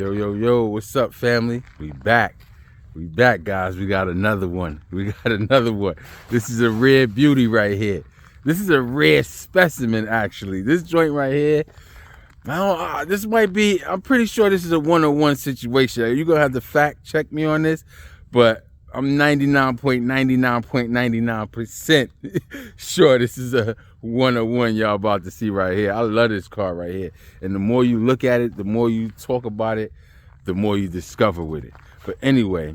Yo, yo, yo, what's up, family? We back. We back, guys. We got another one. This is a rare beauty right here. This is a rare specimen, actually. This joint right here, this might be, I'm pretty sure this is a one-on-one situation. You're going to have to fact check me on this, but I'm 99.99.99% sure this is a one-on-one y'all about to see right here. I love this car right here. And the more you look at it, the more you talk about it, the more you discover with it. But anyway,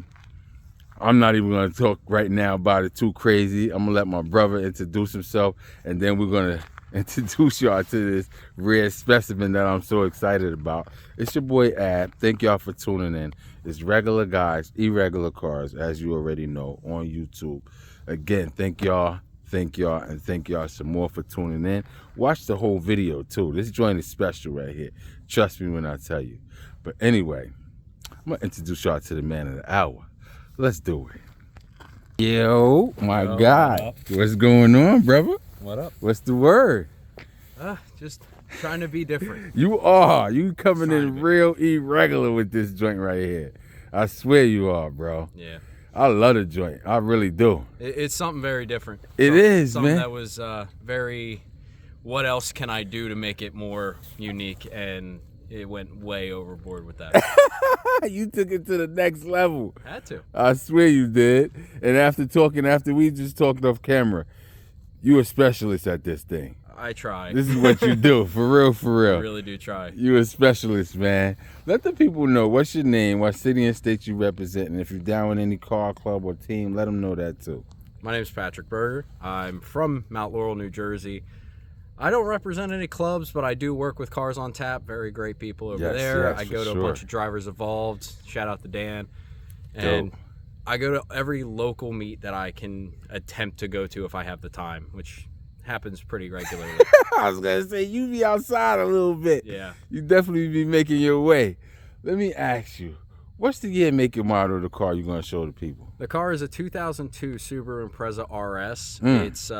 I'm not even going to talk right now about it too crazy. I'm going to let my brother introduce himself, and then we're going to introduce y'all to this rare specimen that I'm so excited about. It's your boy Ab. Thank y'all for tuning in. It's Regular Guys, Irregular Cars, as you already know, on YouTube. Again, thank y'all, and thank y'all some more for tuning in. Watch the whole video too. This joint is special right here. Trust me when I tell you. But anyway, I'm gonna introduce y'all to the man of the hour. Let's do it. Yo, my guy. What's going on, brother? What up? What's the word? Just trying to be different. You are. You coming in real irregular with this joint right here. I swear you are, bro. Yeah. I love the joint. I really do. It's something very different. It is, something man. That was very, what else can I do to make it more unique? And it went way overboard with that. You took it to the next level. Had to. I swear you did. And after we just talked off camera, you a specialist at this thing. I try. This is what you do, for real, for real. I really do try. You a specialist, man. Let the people know what's your name, what city and state you represent, and if you're down with any car, club, or team, let them know that too. My name is Patrick Berger. I'm from Mount Laurel, New Jersey. I don't represent any clubs, but I do work with Cars on Tap. Very great people over there. Yes, I go to a bunch of Drivers Evolved. Shout out to Dan. And Dope. I go to every local meet that I can attempt to go to if I have the time, which happens pretty regularly. I was going to say, you be outside a little bit. Yeah. You definitely be making your way. Let me ask you, what's the year, make, and model of the car you're going to show the people? The car is a 2002 Subaru Impreza RS. It's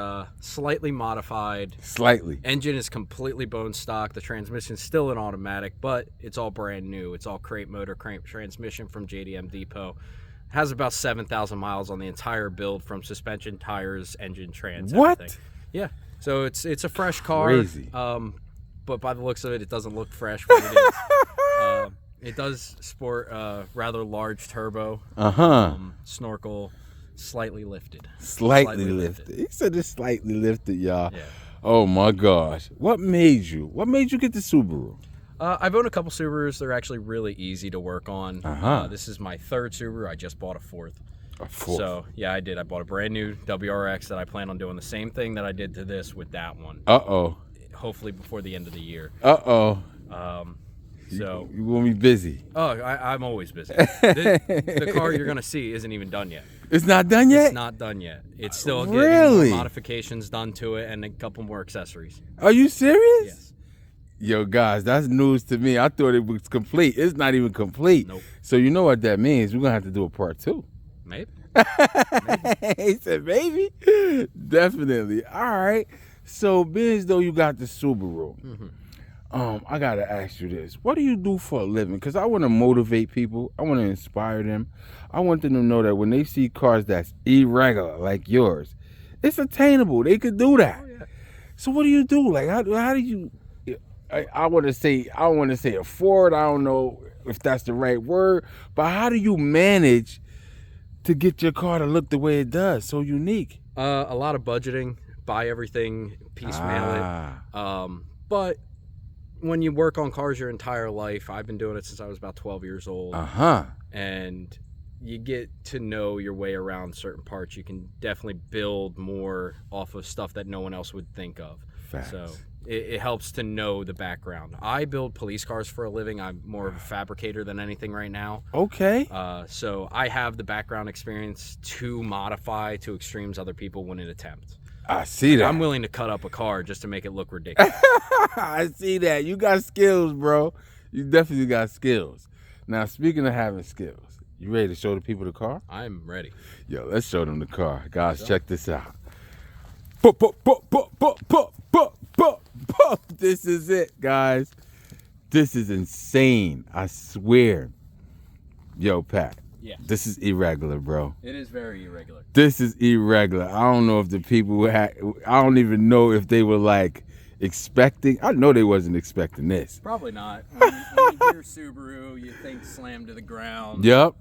slightly modified. Slightly. Engine is completely bone stock. The transmission's still an automatic, but it's all brand new. It's all crate motor, crate transmission from JDM Depot. Has about 7,000 miles on the entire build, from suspension, tires, engine, trans, What? everything. Yeah. So it's a fresh car. Crazy. But by the looks of it, it doesn't look fresh, but it is. It does sport a rather large turbo. Snorkel, slightly lifted. Slightly lifted. He said it's slightly lifted, y'all. Yeah. Oh my gosh. What made you get the Subaru? I've owned a couple Subarus. They're actually really easy to work on. This is my third Subaru. I just bought a fourth. A fourth. So, yeah, I did. I bought a brand new WRX that I plan on doing the same thing that I did to this with that one. Uh-oh. Hopefully before the end of the year. Uh-oh. So you gonna be busy. Oh, I'm always busy. The car you're gonna see isn't even done yet. It's not done yet? It's not done yet. It's still Really? getting more modifications done to it and a couple more accessories. Are you serious? Yes. Yo, guys, that's news to me. I thought it was complete. It's not even complete. Nope. So you know what that means? We're gonna have to do a part 2. Maybe. He said maybe. Definitely. All right. So being as though you got the Subaru, I gotta ask you this: what do you do for a living? Because I want to motivate people. I want to inspire them. I want them to know that when they see cars that's irregular like yours, it's attainable. They could do that. Oh, yeah. So what do you do? Like how do you? I want to say afford. I don't know if that's the right word, but how do you manage to get your car to look the way it does, so unique? A lot of budgeting. Buy everything, piecemeal it. But when you work on cars your entire life, I've been doing it since I was about 12 years old. And you get to know your way around certain parts. You can definitely build more off of stuff that no one else would think of. Facts. So it helps to know the background. I build police cars for a living. I'm more of a fabricator than anything right now. Okay. So I have the background experience to modify to extremes other people wouldn't attempt. I see that. I'm willing to cut up a car just to make it look ridiculous. I see that. You got skills, bro. You definitely got skills. Now, speaking of having skills, you ready to show the people the car? I'm ready. Yo, let's show them the car. Guys, check this out. This is it, guys. This is insane. I swear. Yo, Pat. Yeah. This is irregular, bro. It is very irregular. This is irregular. I don't know if the people I don't even know if they were like expecting. I know they wasn't expecting this. Probably not. When you hear Subaru, you think slam to the ground. Yep.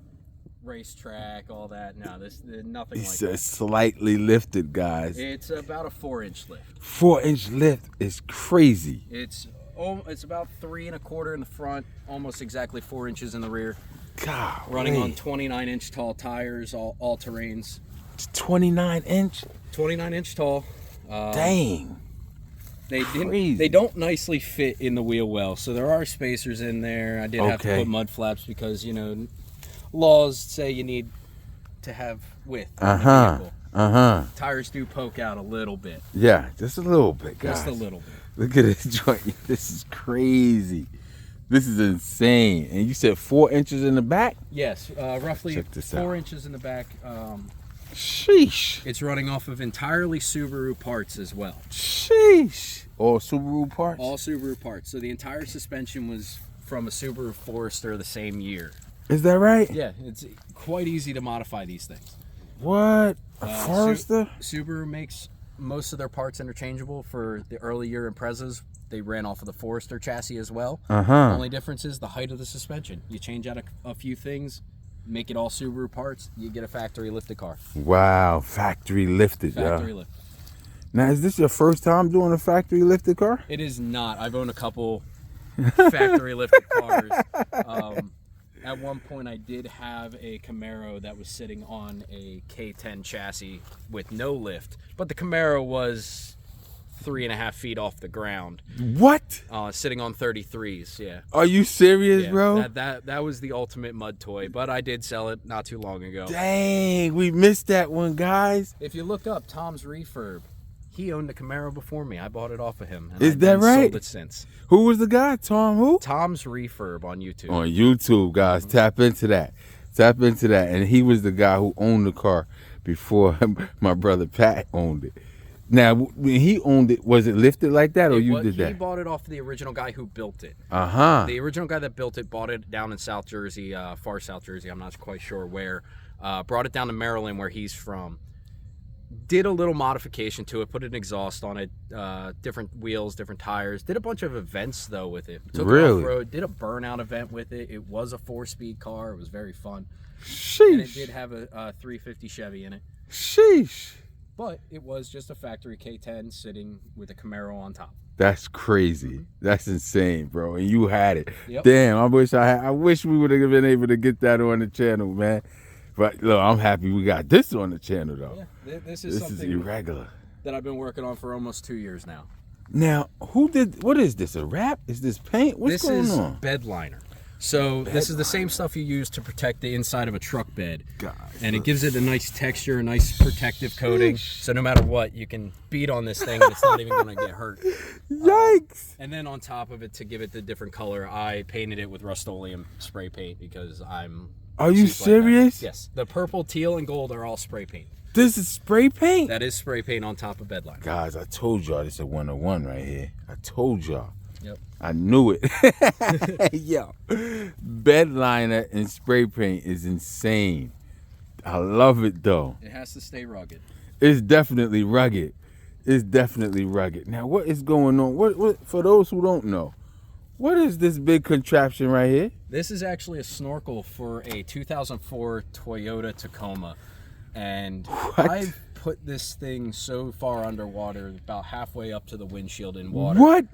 Racetrack, all that. No, nothing like It's that. slightly lifted, guys. It's about a 4-inch lift. 4-inch lift is crazy. It's about 3 1/4 in the front, almost exactly 4 inches in the rear. God. Running on 29-inch tall tires, all terrains. 29-inch. 29-inch tall. Dang. They don't nicely fit in the wheel well, so there are spacers in there. I did have to put mud flaps because, you know, laws say you need to have width on the vehicle. Tires do poke out a little bit. Yeah, just a little bit, guys. Just a little bit. Look at this joint. This is crazy. This is insane. And you said 4 inches in the back? Yes, roughly Check this 4 out. inches in the back. Sheesh. It's running off of entirely Subaru parts as well. Sheesh. All Subaru parts? All Subaru parts. So the entire suspension was from a Subaru Forester the same year. Is that right? Yeah, it's quite easy to modify these things. What? A Forester? Subaru makes most of their parts interchangeable. For the early year Imprezas, they ran off of the Forester chassis as well. The only difference is the height of the suspension. You change out a few things, make it all Subaru parts, you get a factory lifted car. Wow, factory lifted, Factory lifted. Now, is this your first time doing a factory lifted car? It is not. I've owned a couple factory lifted cars. At one point, I did have a Camaro that was sitting on a K10 chassis with no lift, but the Camaro was 3.5 feet off the ground. What? Sitting on 33s, yeah. Are you serious, Yeah, bro? that was the ultimate mud toy, but I did sell it not too long ago. Dang, we missed that one, guys. If you look up Tom's Refurb, he owned a Camaro before me. I bought it off of him. And Is that right? Sold it since. Who was the guy? Tom who? Tom's Refurb on YouTube. On YouTube, guys. Tap into that. Tap into that. And he was the guy who owned the car before my brother Pat owned it. Now, when he owned it, was it lifted like that, or you did that? He bought it off the original guy who built it. The original guy that built it bought it down in South Jersey, far South Jersey. I'm not quite sure where. Brought it down to Maryland, where he's from. Did a little modification to it, put an exhaust on it, different wheels, different tires. Did a bunch of events, though, with it. Took it off-road, did a burnout event with it. It was a 4-speed car. It was very fun. Sheesh. And it did have a 350 Chevy in it. Sheesh. But it was just a factory K10 sitting with a Camaro on top. That's crazy. That's insane, bro. And you had it. Yep. Damn, I wish we would have been able to get that on the channel, man. But look, I'm happy we got this on the channel, though. Yeah, this is something irregular that I've been working on for almost 2 years now. Now, what is this? A wrap? Is this paint? What's going on? This is bed liner. So this is the same stuff you use to protect the inside of a truck bed. And it gives it a nice texture, a nice protective coating. So no matter what, you can beat on this thing and it's not even going to get hurt. Yikes. And then on top of it, to give it the different color, I painted it with Rust-Oleum spray paint because I'm... Are you serious? Yes. The purple, teal, and gold are all spray paint. This is spray paint? That is spray paint on top of bed liner. Guys, I told y'all this is a 101 right here. I told y'all. Yep. I knew it. Yo, bed liner and spray paint is insane. I love it, though. It has to stay rugged. It's definitely rugged. It's definitely rugged. Now, what is going on? What for those who don't know, what is this big contraption right here? This is actually a snorkel for a 2004 Toyota Tacoma. And I've put this thing so far underwater, about halfway up to the windshield in water. What?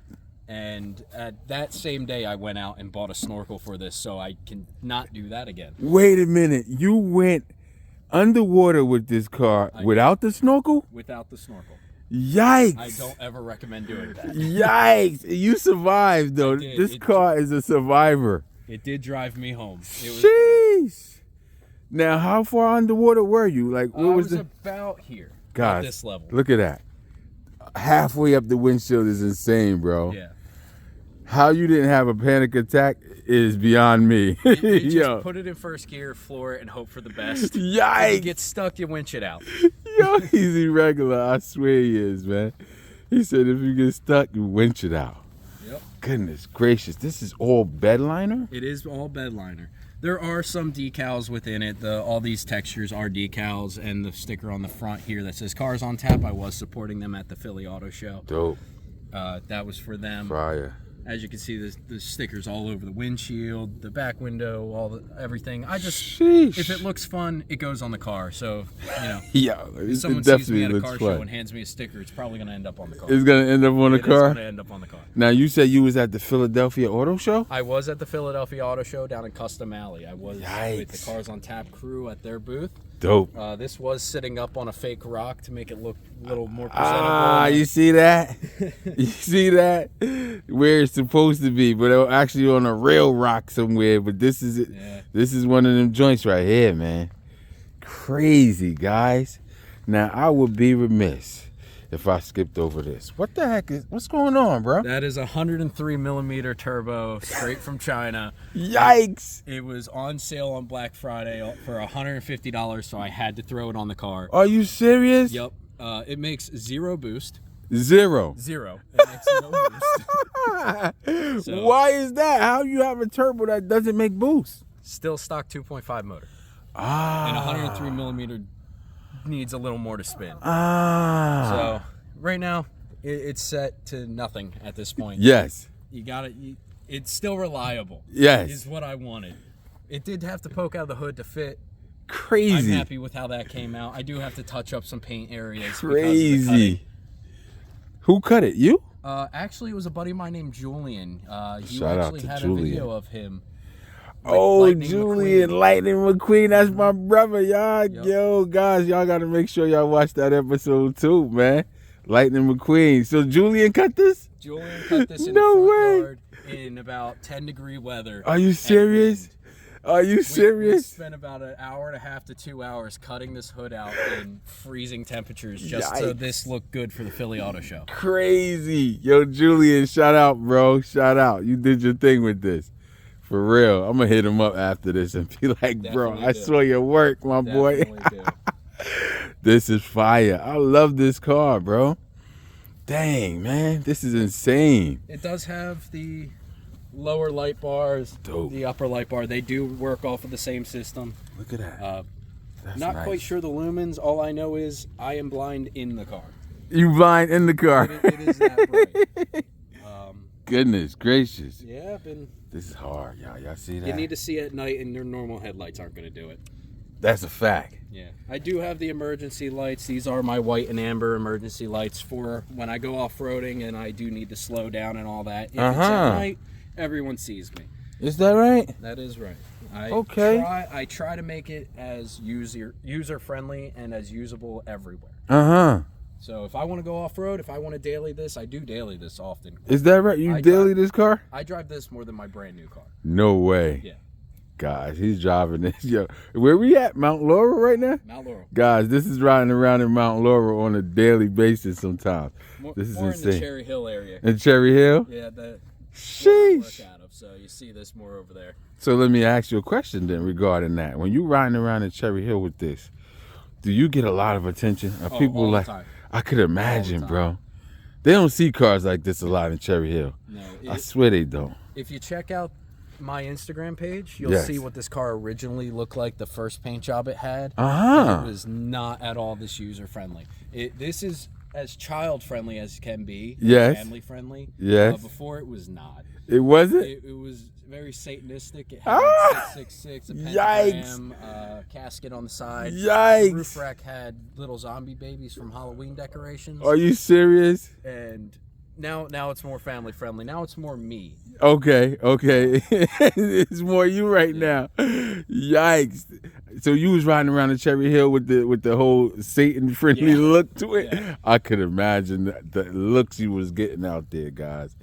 And at that same day, I went out and bought a snorkel for this, so I can not do that again. Wait a minute. You went underwater with this car without the snorkel? Without the snorkel. Yikes. I don't ever recommend doing that. Yikes. You survived, though. This car is a survivor. It did drive me home. Sheesh. Now, how far underwater were you? Like, where was the... about here. Guys, at this level. Look at that. Halfway up the windshield is insane, bro. Yeah. How you didn't have a panic attack is beyond me. You just put it in first gear, floor it, and hope for the best. Yikes. If you get stuck, you winch it out. Yo, he's irregular. I swear he is, man. He said if you get stuck, you winch it out. Yep. Goodness gracious, this is all bed liner? It is all bed liner. There are some decals within it. All these textures are decals, and the sticker on the front here that says Cars on Tap, I was supporting them at the Philly Auto Show. Dope. That was for them. Fire. As you can see, the stickers all over the windshield, the back window, everything. Sheesh. If it looks fun, it goes on the car. So, yeah, if someone sees me at a car show and hands me a sticker, it's probably going to end up on the car. It's going to end up on the car? It's going to end up on the car. Now, you said you was at the Philadelphia Auto Show? I was at the Philadelphia Auto Show down in Custom Alley. I was with the Cars on Tap crew at their booth. Dope. This was sitting up on a fake rock to make it look a little more presentable. You see that? You see that? Where it's supposed to be, but it actually on a real rock somewhere. But this is it. Yeah. This is one of them joints right here, man. Crazy, guys. Now, I would be remiss if I skipped over this. What the heck what's going on, bro? That is a 103 millimeter turbo straight from China. Yikes! It was on sale on Black Friday for $150, so I had to throw it on the car. Are you serious? Yep. It makes zero boost. Zero. It makes no boost. So, why is that? How you have a turbo that doesn't make boost? Still stock 2.5 motor. And 103 millimeter needs a little more to spin. So right now it's set to nothing at this point. Yes. You got it. It's still reliable. Yes. Is what I wanted. It did have to poke out of the hood to fit. Crazy. I'm happy with how that came out. I do have to touch up some paint areas. Crazy. Who cut it? You? Actually, it was a buddy of mine named Julian. Shout out to had Julian. a video of him. Julian Lightning McQueen, that's my brother, y'all. Yep. Yo, guys, y'all got to make sure y'all watch that episode too, man. Lightning McQueen. So Julian cut this? Julian cut this in the front yard in about 10-degree weather. Are you serious? Are you serious? We spent about an hour and a half to 2 hours cutting this hood out in freezing temperatures just so this looked good for the Philly Auto Show. Crazy. Yo, Julian, shout out, bro. Shout out. You did your thing with this. For real. I'm going to hit him up after this and be like, bro, I saw your work, my boy. This is fire. I love this car, bro. Dang, man. This is insane. It does have the lower light bars, the upper light bar. They do work off of the same system. Look at that. Not nice. Quite sure the lumens. All I know is I am blind in the car. You blind in the car? It is that bright. Goodness gracious. Yeah, this is hard, y'all. Y'all see that? You need to see at night, and your normal headlights aren't going to do it. That's a fact. Yeah. I do have the emergency lights. These are my white and amber emergency lights for when I go off-roading and I do need to slow down and all that. If it's at night, everyone sees me. Is that right? That is right. I try to make it as user-friendly and as usable everywhere. So if I want to go off-road, if I want to daily this, I do daily this often. Is that right? You daily this car? I drive this more than my brand new car. No way. Yeah. Guys, he's driving this. Yo, where we at? Mount Laurel right now? Mount Laurel. Guys, this is riding around in Mount Laurel on a daily basis sometimes. This is insane. In the Cherry Hill area. In Cherry Hill? Yeah, sheesh. Out of, so you see this more over there. So let me ask you a question then regarding that. When you riding around in Cherry Hill with this, do you get a lot of attention? Are people all like, the time. I could imagine, bro. They don't see cars like this a lot in Cherry Hill. No, I swear they don't. If you check out my Instagram page, you'll see what this car originally looked like, the first paint job it had. It was not at all this user-friendly. This is as child-friendly as can be. Yes. Family-friendly. Yes. Before it was not. It wasn't? It was very satanistic. It had 666, a pentagram, casket on the side. Yikes. The roof rack had little zombie babies from Halloween decorations. Are you serious? And now it's more family friendly. Now it's more me. Okay. It's more you right now. Yikes. So you was riding around the Cherry Hill with the whole Satan friendly look to it. Yeah. I could imagine the looks you was getting out there, guys.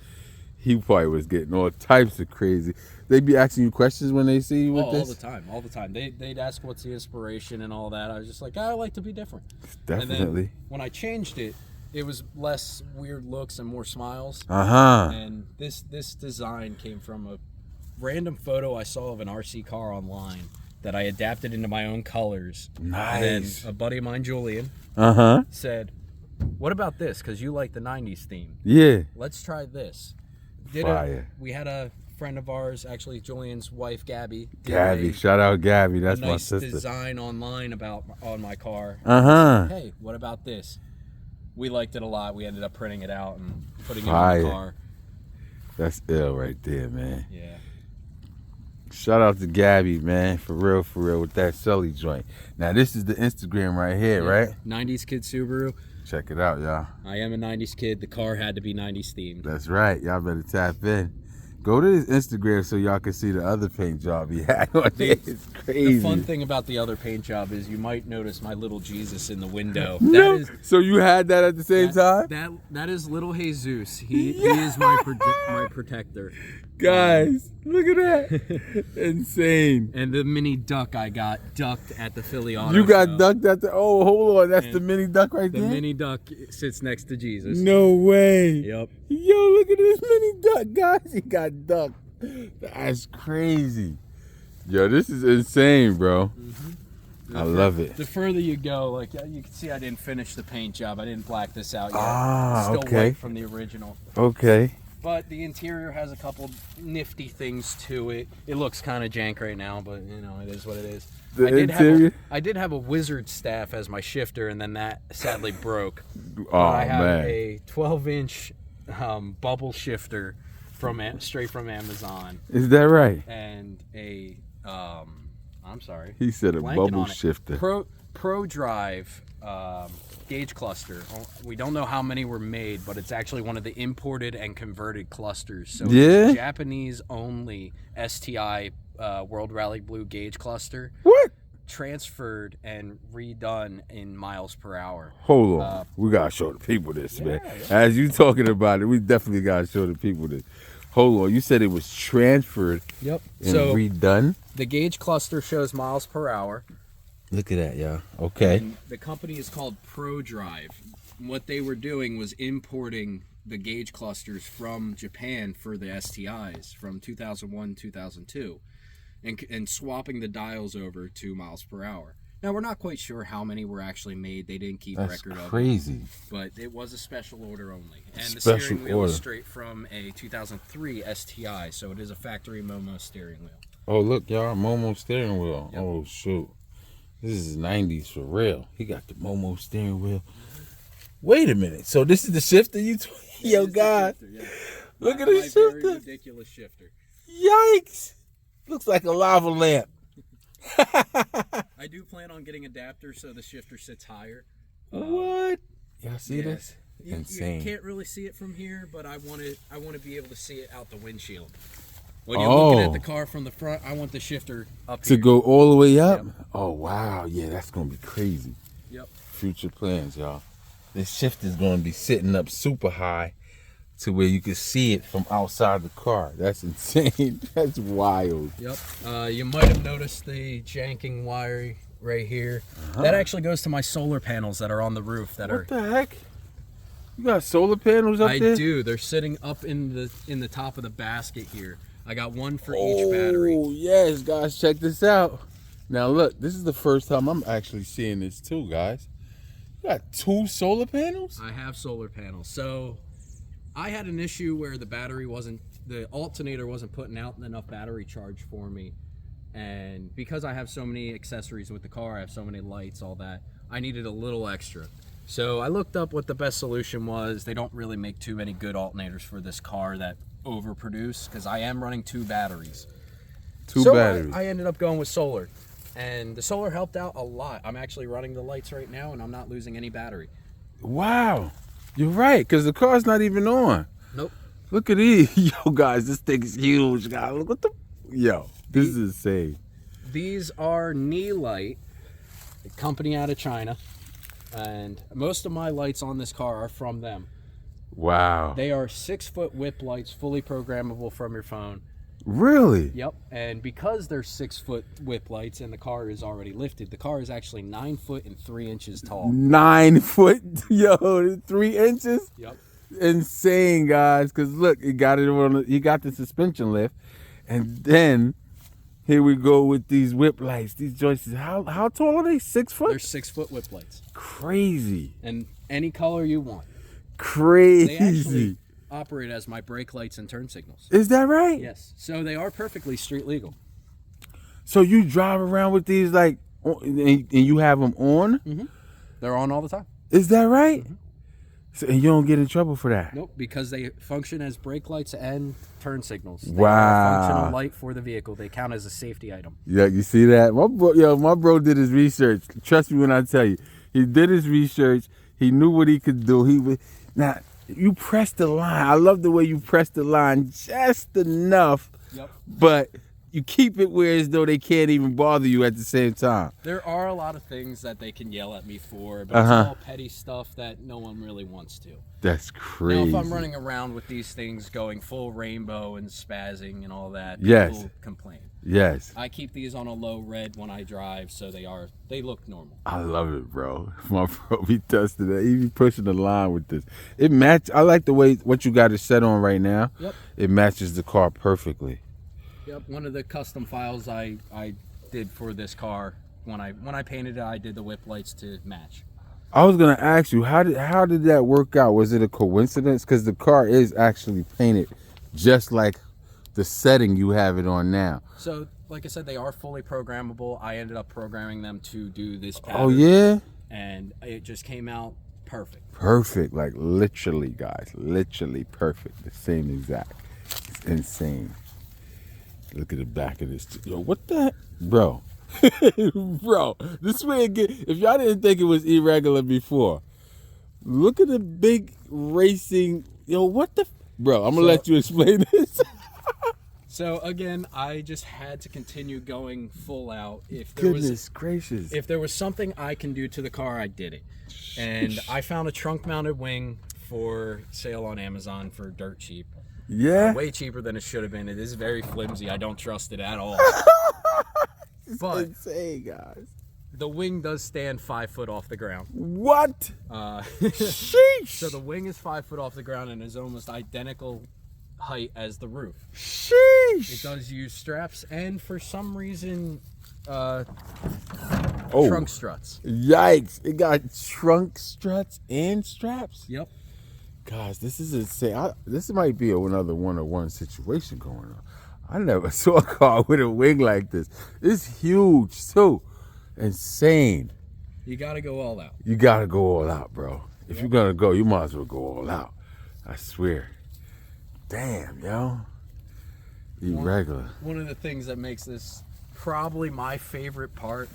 He probably was getting all types of crazy. They be asking you questions when they see you with this? All the time. They'd ask what's the inspiration and all that. I was just like, I like to be different. Definitely. And then when I changed it, it was less weird looks and more smiles. And this design came from a random photo I saw of an RC car online that I adapted into my own colors. Nice. And then a buddy of mine, Julian, said, what about this? Because you like the 90s theme. Yeah. Let's try this. We had a friend of ours, actually Julian's wife, Gabby. Shout out Gabby. That's nice my sister. Design online on my car. Hey, what about this? We liked it a lot. We ended up printing it out and putting it on the car. That's ill right there, man. Yeah. Shout out to Gabby, man, for real, with that Sully joint. Now, this is the Instagram right here, right? 90s Kid Subaru. Check it out, y'all. I am a 90s kid. The car had to be 90s themed. That's right. Y'all better tap in. Go to his Instagram so y'all can see the other paint job he had on there. It's crazy. The fun thing about the other paint job is you might notice my little Jesus in the window. So you had that at the same time? That is little Jesus. He is my protector. Guys, look at that. Insane. And the mini duck I got ducked at the Philly Auto You got Show. ducked at the, oh, hold on. That's the mini duck right there? The mini duck sits next to Jesus. No way. Yep. Yo, look at this mini duck, guys. He got ducked. That's crazy. Yo, this is insane, bro. I love it. The further you go, like you can see I didn't finish the paint job. I didn't black this out yet. Still white from the original. Okay. But the interior has a couple nifty things to it. It looks kind of jank right now, but you know, it is what it is. I did have a wizard staff as my shifter, and then that sadly broke. I have a 12-inch bubble shifter straight from Amazon. Is that right? And a I'm sorry. He said a bubble shifter. Pro Drive gauge cluster. We don't know how many were made, but it's actually one of the imported and converted clusters. So it's a Japanese only STI World Rally Blue gauge cluster. What? Transferred and redone in miles per hour. Hold on. We got to show the people this, man. As you talking about it, we definitely got to show the people this. Hold on. You said it was transferred and redone? The gauge cluster shows miles per hour. Look at that, y'all. Okay. And the company is called Pro Drive. What they were doing was importing the gauge clusters from Japan for the STIs from 2001, 2002, and swapping the dials over to miles per hour. Now, we're not quite sure how many were actually made. They didn't keep record of it. Crazy. But it was a special order only. And the steering wheel is straight from a 2003 STI, so it is a factory Momo steering wheel. Oh, look, y'all, Momo steering wheel. Yep. Oh, shoot. This is 90s for real. He got the Momo steering wheel. Wait a minute. So this is the shifter you Yo, God. Look at this shifter. Very ridiculous shifter. Yikes. Looks like a lava lamp. I do plan on getting adapters so the shifter sits higher. What? Y'all see this? Insane. You can't really see it from here, but I want to be able to see it out the windshield. When you're looking at the car from the front, I want the shifter up to go all the way up? Yep. Oh, wow. Yeah, that's going to be crazy. Yep. Future plans, y'all. This shifter is going to be sitting up super high to where you can see it from outside the car. That's insane. That's wild. Yep. You might have noticed the janking wiring right here. That actually goes to my solar panels that are on the roof. What the heck? You got solar panels up there? I do. They're sitting up in the top of the basket here. I got one for each battery. Oh, yes, guys, check this out. Now, look, this is the first time I'm actually seeing this too, guys. You got 2 solar panels? I have solar panels. So, I had an issue where the alternator wasn't putting out enough battery charge for me. And because I have so many accessories with the car, I have so many lights, all that, I needed a little extra. So, I looked up what the best solution was. They don't really make too many good alternators for this car that overproduce, because I am running 2 batteries. Two batteries. I ended up going with solar, and the solar helped out a lot. I'm actually running the lights right now, and I'm not losing any battery. Wow, you're right, because the car's not even on. Nope. Look at these. Yo, guys, this thing is huge, guys. Look what this is insane. These are Knee Light, a company out of China, and most of my lights on this car are from them. Wow. They are 6-foot whip lights, fully programmable from your phone. Really? Yep. And because they're 6-foot whip lights and the car is already lifted, the car is actually 9 foot and 3 inches tall. 9 foot? Yo, 3 inches? Yep. Insane, guys. Because look, he got the suspension lift, and then here we go with these whip lights. These joists. How tall are they? 6 foot? They're 6-foot whip lights. Crazy. And any color you want. Crazy. operate as my brake lights and turn signals. Is that right? Yes. So they are perfectly street legal. So you drive around with these like, and you have them on? Mm-hmm. They're on all the time. Is that right? Mm-hmm. So, and you don't get in trouble for that? Nope, because they function as brake lights and turn signals. They Wow. are a functional light for the vehicle. They count as a safety item. Yeah, you see that? My bro did his research. Trust me when I tell you. He did his research. He knew what he could do. Now, you press the line. I love the way you press the line just enough, Yep. but you keep it where as though they can't even bother you at the same time. There are a lot of things that they can yell at me for, but it's all petty stuff that no one really wants to. That's crazy. Now, if I'm running around with these things going full rainbow and spazzing and all that, Yes. people complain. Yes. I keep these on a low red when I drive, so they look normal. I love it, bro. My bro be testing it. He be pushing the line with this. It match. I like the way what you got it set on right now. Yep. It matches the car perfectly. Yep. One of the custom files I did for this car, when I painted it, I did the whip lights to match. I was gonna ask you, how did that work out? Was it a coincidence? Because the car is actually painted just like the setting you have it on now. So, like I said, they are fully programmable. I ended up programming them to do this pattern. Oh yeah? And it just came out perfect. Perfect, like literally, guys, literally perfect. The same exact. It's insane. Look at the back of this. Yo, what the heck? Bro. Bro, this way again. If y'all didn't think it was irregular before, look at the big racing. Yo, what the? Bro, I'm gonna let you explain this. So again, I just had to continue going full out. If there was something I can do to the car, I did it. And I found a trunk-mounted wing for sale on Amazon for dirt cheap. Yeah. Way cheaper than it should have been. It is very flimsy. I don't trust it at all. But insane, guys. The wing does stand 5 foot off the ground. What? Sheesh. So the wing is 5 foot off the ground and is almost identical height as the roof. Sheesh. It does use straps and for some reason Oh. trunk struts. Yikes. It got trunk struts and straps? Yep. Guys, this is insane. This might be another one-on-one situation going on. I never saw a car with a wing like this. It's huge, too. Insane. You got to go all out. You got to go all out, bro. If you're going to go, you might as well go all out. I swear. Damn, yo. Irregular. One of the things that makes this probably my favorite part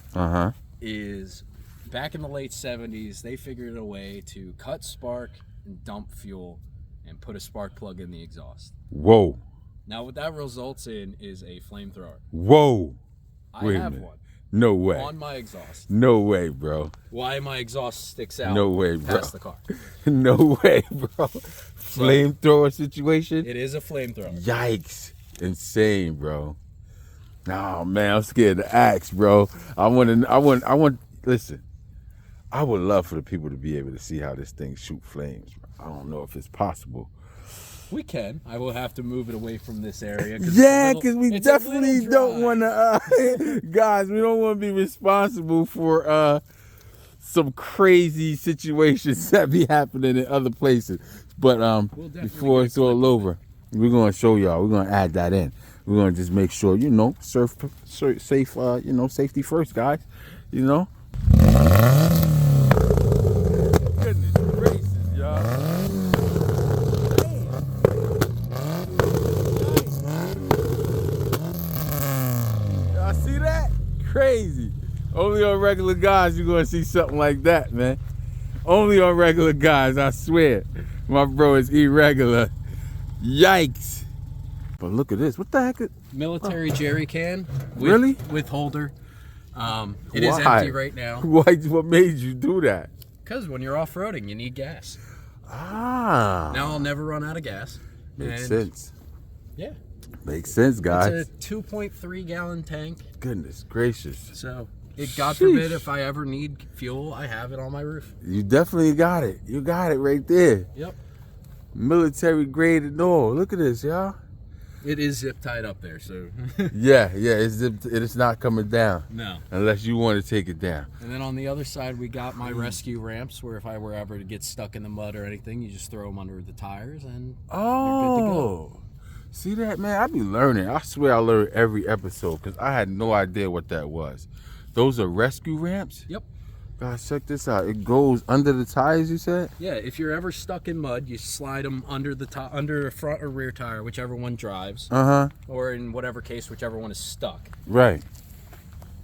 is back in the late 70s, they figured a way to cut spark and dump fuel and put a spark plug in the exhaust. Whoa. Now what that results in is a flamethrower. Whoa. I have one. No way. On my exhaust. No way, bro. Why my exhaust sticks out No way, bro. past the car. No way, bro. Flamethrower situation? It is a flamethrower. Yikes. Insane, bro. Oh man, I'm scared to ask, bro. Listen, I would love for the people to be able to see how this thing shoot flames. I don't know if it's possible. We can. I will have to move it away from this area. Yeah, because we definitely don't want to, guys, we don't want to be responsible for some crazy situations that be happening in other places. But before it's all over, we're going to show y'all. We're going to add that in. We're going to just make sure, safe, safety first, guys, Goodness gracious, y'all. Y'all see that? Crazy. Only on regular guys you're going to see something like that, man. Only on regular guys, I swear. My bro is irregular. Yikes. But look at this. What the heck? Military jerry can. Really? With holder. It is empty right now. Why? What made you do that? Because when you're off-roading, you need gas. Ah. Now I'll never run out of gas. Makes sense. Yeah. Makes sense, guys. It's a 2.3 gallon tank. Goodness gracious. So, God forbid if I ever need fuel, I have it on my roof. You definitely got it. You got it right there. Yep. Military grade and all. Look at this, y'all. It is zip tied up there, so. Yeah, it's not coming down. No. Unless you want to take it down. And then on the other side, we got my rescue ramps, where if I were ever to get stuck in the mud or anything, you just throw them under the tires and you're good to go. See that, man? I be learning. I swear I learn every episode because I had no idea what that was. Those are rescue ramps? Yep. Guys, check this out. It goes under the tires, you said? Yeah, if you're ever stuck in mud, you slide them under the front or rear tire, whichever one drives. Or in whatever case, whichever one is stuck. Right.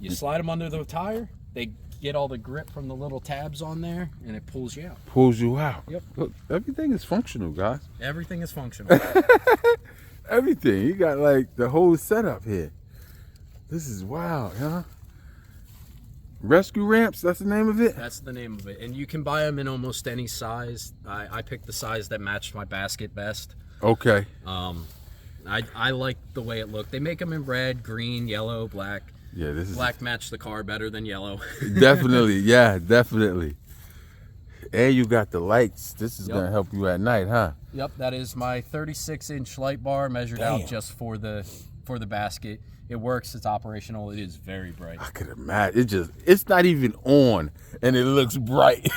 You slide them under the tire, they get all the grip from the little tabs on there, and it pulls you out. Pulls you out. Yep. Look, everything is functional, guys. Everything is functional. Everything. You got like the whole setup here. This is wild, huh? Rescue ramps, that's the name of it? That's the name of it. And you can buy them in almost any size. I picked the size that matched my basket best. Okay. I like the way it looked. They make them in red, green, yellow, black. Yeah, this is black matched the car better than yellow. Definitely, yeah, definitely. And you got the lights. This is gonna help you at night, huh? Yep, that is my 36-inch light bar measured out just for the basket. It works, it's operational, it is very bright. I could imagine. It's not even on and it looks bright.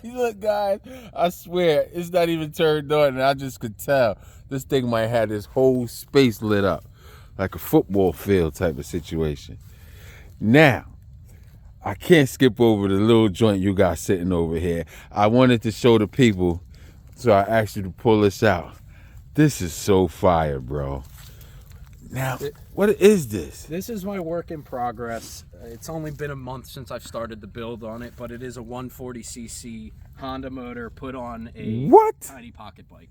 Look, guys, I swear, it's not even turned on and I just could tell. This thing might have this whole space lit up like a football field type of situation. Now, I can't skip over the little joint you got sitting over here. I wanted to show the people, so I asked you to pull this out. This is so fire, bro. Now, what is this? This is my work in progress. It's only been a month since I've started the build on it, but it is a 140cc Honda motor put on a tiny pocket bike.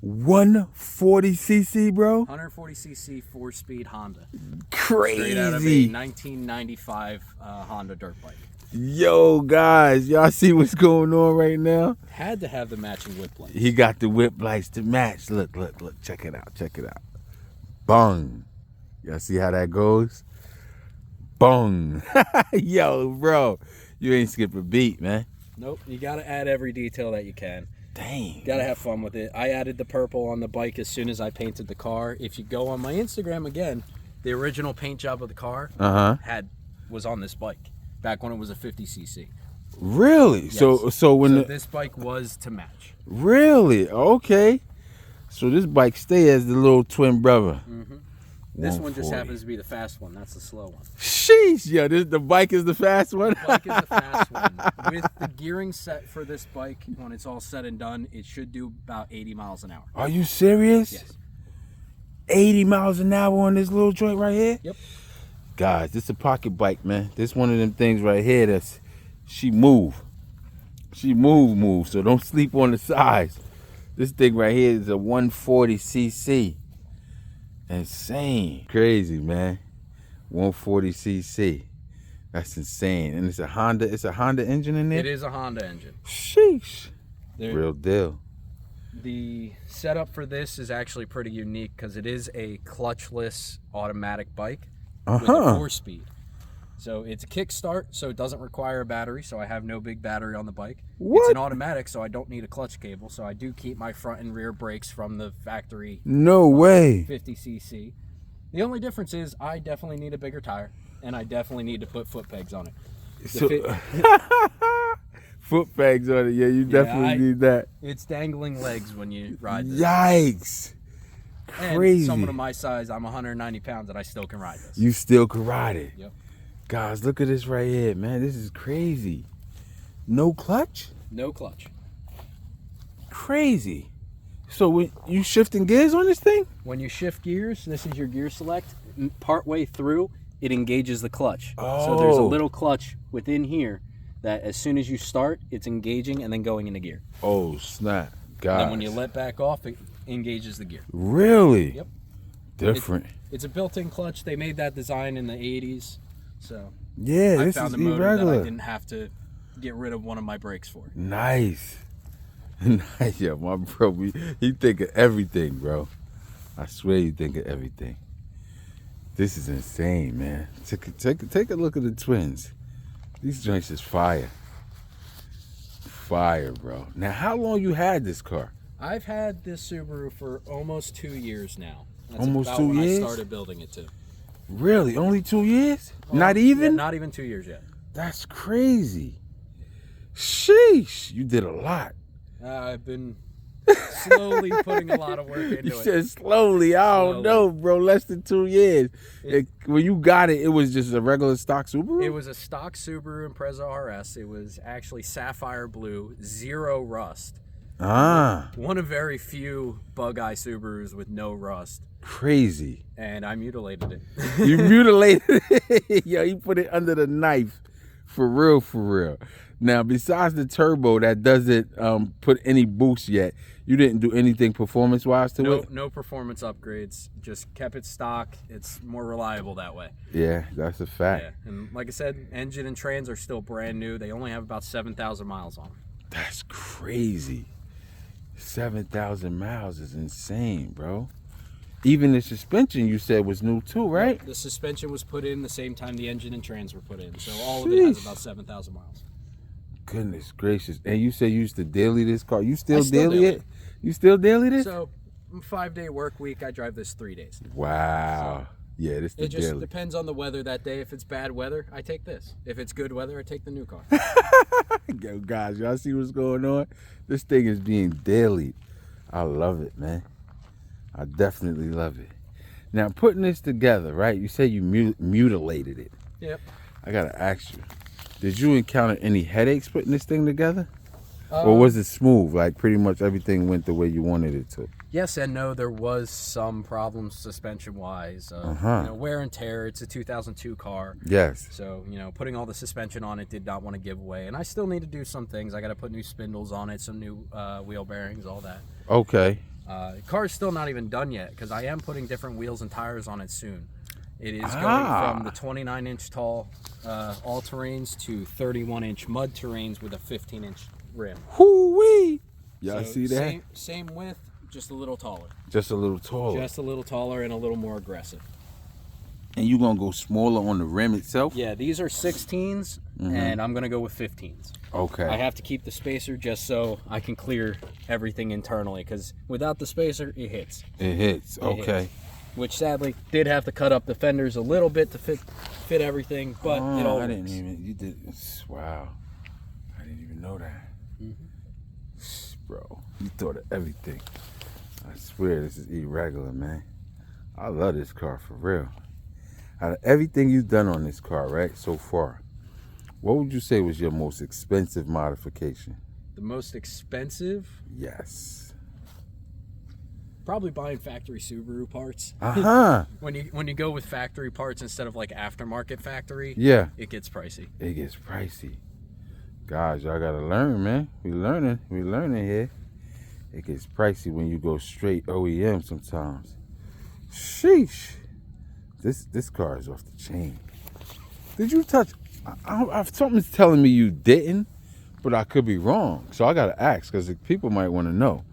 140cc, bro? 140cc 4-speed Honda. Crazy. Straight out of a 1995 Honda dirt bike. Yo, guys, y'all see what's going on right now? Had to have the matching whip lights. He got the whip lights to match. Look. Check it out. Bung. Y'all see how that goes? Bung. Yo, bro, you ain't skip a beat, man. Nope, you gotta add every detail that you can. Dang. Gotta have fun with it. I added the purple on the bike as soon as I painted the car. If you go on my Instagram again, the original paint job of the car was on this bike back when it was a 50cc. Really? Yes. So this bike was to match. Really? Okay. So this bike stay as the little twin brother. This one just happens to be the fast one. That's the slow one. Sheesh, yo, the bike is the fast one? The bike is the fast one. With the gearing set for this bike, when it's all said and done, it should do about 80 miles an hour. Are you serious? Yes. 80 miles an hour on this little joint right here? Yep. Guys, this is a pocket bike, man. This one of them things right here that's, she move. She move, so don't sleep on the sides. This thing right here is a 140cc. Insane. Crazy, man. 140cc. That's insane. And it's a Honda engine in there? It is a Honda engine. Sheesh. Real deal. The setup for this is actually pretty unique because it is a clutchless automatic bike with a 4-speed. So it's a kickstart, so it doesn't require a battery, so I have no big battery on the bike. What? It's an automatic, so I don't need a clutch cable, so I do keep my front and rear brakes from the factory. No way. 50cc. The only difference is I definitely need a bigger tire, and I definitely need to put foot pegs on it. Foot pegs on it, yeah, you definitely need that. It's dangling legs when you ride this. Yikes. Crazy. And someone of my size, I'm 190 pounds, and I still can ride this. You still can ride it. Yep. Guys, look at this right here, man. This is crazy. No clutch? No clutch. Crazy. So when you shifting gears on this thing? When you shift gears, this is your gear select. Partway through, it engages the clutch. So there's a little clutch within here that as soon as you start, it's engaging and then going into gear. Oh, snap. God. And then when you let back off, it engages the gear. Really? Yep. Different. It's a built-in clutch. They made that design in the 80s. So yeah, I this found is a motor irregular. that I didn't have to get rid of one of my brakes for. Nice. Nice. Yeah, my bro, he think of everything, bro. I swear you think of everything. This is insane, man. Take a look at the twins. These joints is fire. Fire, bro. Now, how long you had this car? I've had this Subaru for almost 2 years now. That's Almost about 2 when years? I started building it too. Really? Only 2 years? Not even? Yeah, not even 2 years yet. That's crazy. Sheesh. You did a lot. I've been slowly putting a lot of work into it. You said slowly. I don't know, bro. Less than 2 years. When you got it, it was just a regular stock Subaru? It was a stock Subaru Impreza RS. It was actually sapphire blue, 0 rust. One of very few bug-eye Subarus with no rust. Crazy. And I mutilated it. You mutilated it? Yo, you put it under the knife. For real, for real. Now, besides the turbo that doesn't put any boost yet, you didn't do anything performance-wise to it? No performance upgrades. Just kept it stock. It's more reliable that way. Yeah, that's a fact. Yeah, and like I said, engine and trans are still brand new. They only have about 7,000 miles on them. That's crazy. 7,000 miles is insane, bro. Even the suspension you said was new too, right? Yep, the suspension was put in the same time the engine and trans were put in. So all of it has about 7,000 miles. Goodness gracious. And you said you used to daily this car. You still daily it? You still daily this? So 5-day work week, I drive this 3 days. Wow. So yeah, this is the it just daily. depends on the weather that day. If it's bad weather, I take this. If it's good weather, I take the new car. Yo, guys, y'all see what's going on? This thing is being daily. I love it, man. I definitely love it. Now, putting this together, right? You say you mutilated it. Yep. I gotta ask you, did you encounter any headaches putting this thing together? Or was it smooth? Like pretty much everything went the way you wanted it to? Yes and no. There was some problems suspension-wise. Wear and tear. It's a 2002 car. Yes. So, putting all the suspension on it did not want to give way. And I still need to do some things. I got to put new spindles on it, some new wheel bearings, all that. Okay. The car's still not even done yet because I am putting different wheels and tires on it soon. It is going from the 29-inch tall all-terrains to 31-inch mud terrains with a 15-inch rim. Hoo-wee! Y'all see that? Same width, just a little taller. Just a little taller. Just a little taller and a little more aggressive. And you gonna go smaller on the rim itself? Yeah, these are 16s, and I'm gonna go with 15s. Okay. I have to keep the spacer just so I can clear everything internally, because without the spacer, it hits. It hits. Okay. Hits. Which sadly did have to cut up the fenders a little bit to fit everything, but it all I works. didn't even. You did. Wow. I didn't even know that. Bro, you thought of everything. I swear this is irregular, man. I love this car for real. Out of everything you've done on this car, right, so far, what would you say was your most expensive modification? The most expensive? Yes. Probably buying factory Subaru parts. When you go with factory parts instead of like aftermarket factory, yeah, it gets pricey. It gets pricey. Guys, y'all gotta learn, man. We learning here. It gets pricey when you go straight OEM sometimes. Sheesh. This car is off the chain. Did you touch? Something's telling me you didn't, but I could be wrong. So I gotta ask because people might want to know.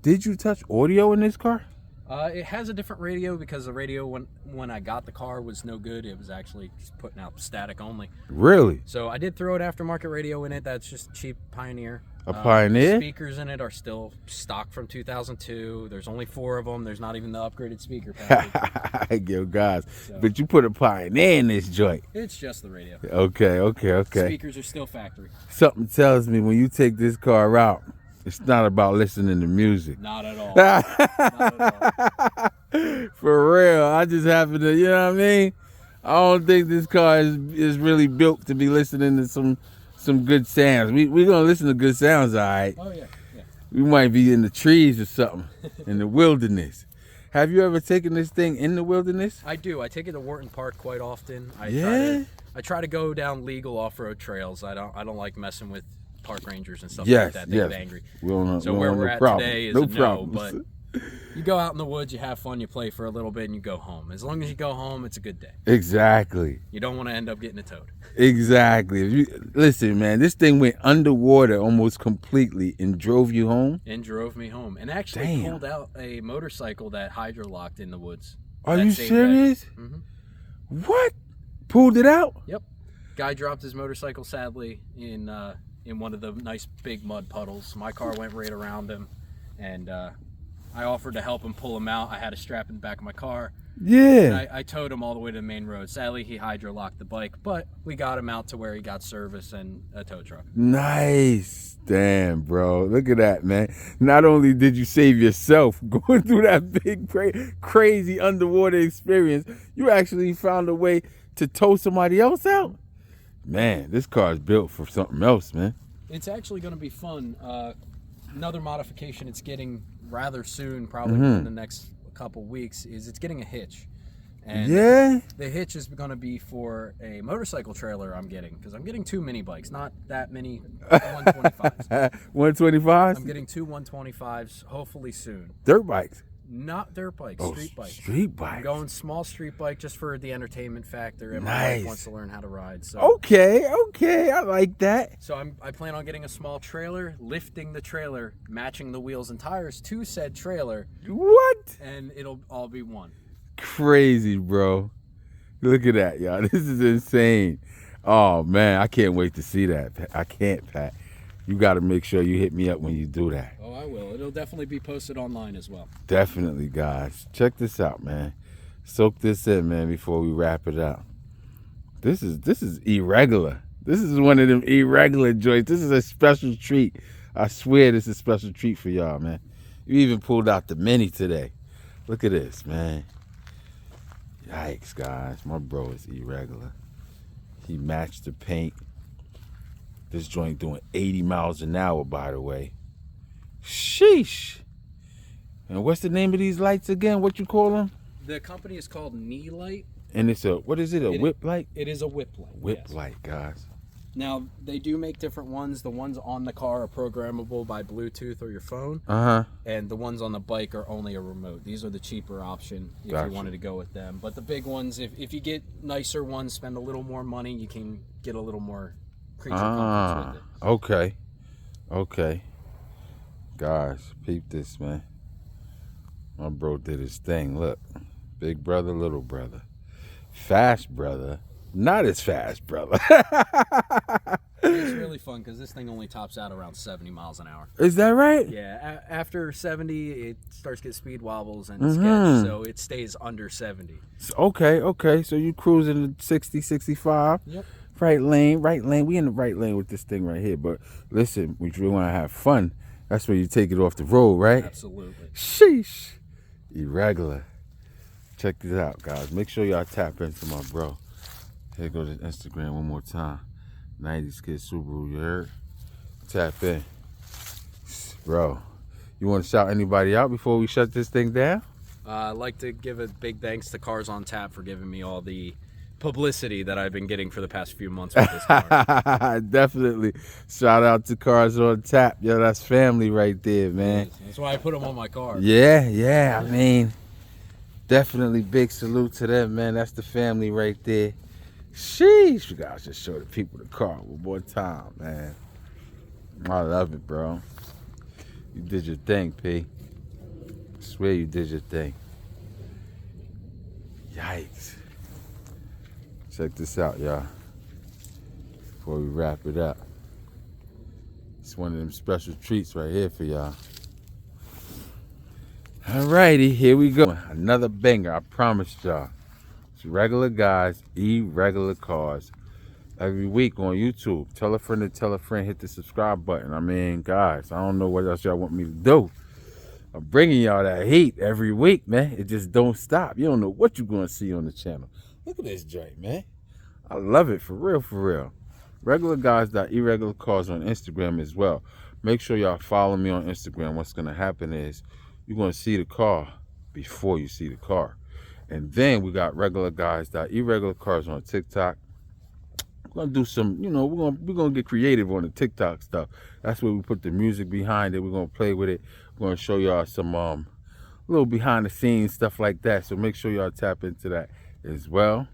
Did you touch audio in this car? It has a different radio because the radio when I got the car was no good. It was actually just putting out static only. Really? So I did throw an aftermarket radio in it. That's just cheap Pioneer. A Pioneer? Speakers in it are still stock from 2002. There's only 4 of them. There's not even the upgraded speaker package. Yo, guys. So, but you put a Pioneer in this joint. It's just the radio. Okay. Speakers are still factory. Something tells me when you take this car out, it's not about listening to music. Not at all. Not at all. For real. I just happen to, you know what I mean? I don't think this car is really built to be listening to some good sounds. We're going to listen to good sounds, all right? Oh, yeah. We might be in the trees or something, in the wilderness. Have you ever taken this thing in the wilderness? I do. I take it to Wharton Park quite often. I try to go down legal off-road trails. I don't like messing with park rangers and stuff like that. They get angry. So where we're at today is no, but you go out in the woods, you have fun, you play for a little bit, and you go home. As long as you go home, it's a good day. Exactly. You don't want to end up getting a towed. Exactly. Listen, man, this thing went underwater almost completely and drove you home? And drove me home. And actually pulled out a motorcycle that hydro-locked in the woods. Are you serious? What? Pulled it out? Yep. Guy dropped his motorcycle, sadly, in one of the nice big mud puddles. My car went right around him, and I offered to help him pull him out. I had a strap in the back of my car. Yeah. And I towed him all the way to the main road. Sadly, he hydro-locked the bike, but we got him out to where he got service and a tow truck. Nice. Damn, bro. Look at that, man. Not only did you save yourself going through that big, crazy underwater experience, you actually found a way to tow somebody else out. Man, this car is built for something else, man. It's actually going to be fun. Another modification it's getting rather soon, probably in the next couple weeks, is it's getting a hitch. And yeah, the hitch is going to be for a motorcycle trailer I'm getting, because I'm getting 2 mini bikes, not that many 125s. 125s? I'm getting 2 125s, hopefully soon. Dirt bikes? Not dirt bikes, street bikes. Street bikes. I'm going small street bike just for the entertainment factor, and my wife wants to learn how to ride. So. Okay, I like that. So I plan on getting a small trailer, lifting the trailer, matching the wheels and tires to said trailer. What? And it'll all be one. Crazy, bro. Look at that, y'all. This is insane. Oh, man, I can't wait to see that. I can't, Pat. You got to make sure you hit me up when you do that. Oh, I will. It'll definitely be posted online as well. Definitely, guys. Check this out, man. Soak this in, man, before we wrap it up. This is irregular. This is one of them irregular joints. This is a special treat. I swear this is a special treat for y'all, man. You even pulled out the Mini today. Look at this, man. Yikes, guys. My bro is irregular. He matched the paint. This joint doing 80 miles an hour, by the way. Sheesh. And what's the name of these lights again? What you call them? The company is called Knee Light. And it's a, what is it, a whip light? It is a whip light. Whip light, guys. Now, they do make different ones. The ones on the car are programmable by Bluetooth or your phone. And the ones on the bike are only a remote. These are the cheaper option if you wanted to go with them. But the big ones, if you get nicer ones, spend a little more money, you can get a little more creature comforts with it. Okay. Guys, peep this, man. My bro did his thing. Look. Big brother, little brother. Fast brother. Not as fast, brother. It's really fun because this thing only tops out around 70 miles an hour. Is that right? Yeah, after 70, it starts to get speed wobbles and sketch, so it stays under 70. Okay. So you cruising 60, 65. Yep. Right lane. We in the right lane with this thing right here. But listen, we really want to have fun. That's where you take it off the road, right? Absolutely. Sheesh. Irregular. Check this out, guys. Make sure y'all tap into my bro. Here go to Instagram one more time. 90s Kid Subaru, you heard? Tap in. Bro, you want to shout anybody out before we shut this thing down? I'd like to give a big thanks to Cars on Tap for giving me all the publicity that I've been getting for the past few months with this car. Definitely. Shout out to Cars on Tap. Yo, that's family right there, man. That's why I put them on my car. Yeah. I mean, definitely big salute to them, man. That's the family right there. Sheesh, you guys just show the people the car one more time, man. I love it, bro. You did your thing, P. I swear you did your thing. Yikes. Check this out, y'all. Before we wrap it up. It's one of them special treats right here for y'all. Alrighty, here we go. Another banger, I promised y'all. Regular Guys, Irregular Cars. Every week on YouTube. Tell a friend to tell a friend. Hit the subscribe button. I mean, guys, I don't know what else y'all want me to do. I'm bringing y'all that heat every week, man. It just don't stop. You don't know what you're going to see on the channel. Look at this joint, man. I love it, for real. Regular Guys.Eregular Cars on Instagram as well. Make sure y'all follow me on Instagram. What's going to happen is you're going to see the car before you see the car. And then we got Regular Guys.Eregular Cars on TikTok. We're gonna do some, we're gonna get creative on the TikTok stuff. That's where we put the music behind it. We're gonna play with it. We're gonna show y'all some little behind the scenes stuff like that. So make sure y'all tap into that as well.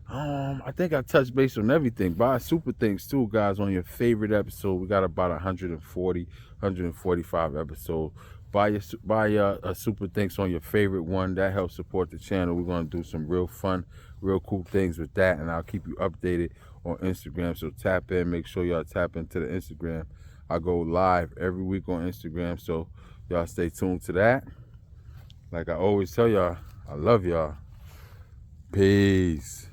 I think I touched base on everything. Buy super things too, guys, on your favorite episode. We got about 140, 145 episodes. Buy your super thanks on your favorite one. That helps support the channel. We're going to do some real fun, real cool things with that, and I'll keep you updated on Instagram. So tap in. Make sure y'all tap into the Instagram. I go live every week on Instagram, so Y'all stay tuned to that. Like I always tell y'all, I love y'all. Peace.